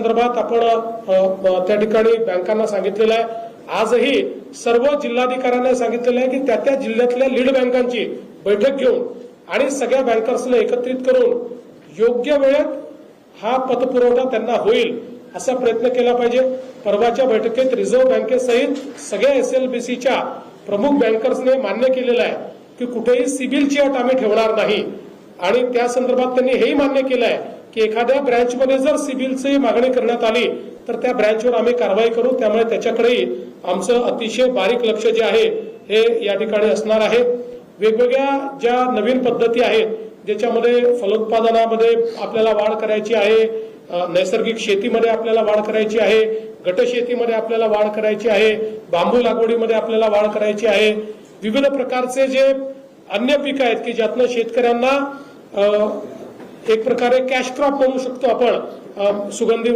संदर्भात आपण त्या ठिकाणी बँकांना सांगितलेलं आहे। आजही सर्व जिल्हाधिकाऱ्यांना सांगितलेलं आहे की त्या जिल्ह्यातल्या लीड बँकांची बैठक घेऊन आणि सगळ्या बँकर्सला एकत्रित करून योग्य वेळेत हा पतपुरवठा त्यांना होईल असा प्रयत्न केला पाहिजे। परवाच्या बैठकीत रिझर्व्ह बँकेसहित सगळ्या एसएलबीसीच्या प्रमुख बँकर्सने मान्य केलेलं आहे की कुठेही सिबिलची अट आम्ही ठेवणार नाही आणि त्या संदर्भात त्यांनी हेही मान्य केलं आहे की एखाद्या ब्रँचमध्ये जर सिबिलची मागणी करण्यात आली तर त्या ब्रँचवर आम्ही कारवाई करू। त्यामुळे त्याच्याकडेही आमचं अतिशय बारीक लक्ष जे आहे हे या ठिकाणी असणार आहे। वेगवेगळ्या ज्या नवीन पद्धती आहेत ज्याच्यामध्ये फलोत्पादनामध्ये आपल्याला वाढ करायची आहे, नैसर्गिक शेतीमध्ये आपल्याला वाढ करायची आहे, गटशेतीमध्ये आपल्याला वाढ करायची आहे, बांबू लागवडीमध्ये आपल्याला वाढ करायची आहे, विविध प्रकारचे जे अन्य पिकं आहेत की ज्यातनं शेतकऱ्यांना एक प्रकारे कॅश क्रॉप म्हणू शकतो आपण सुगंधी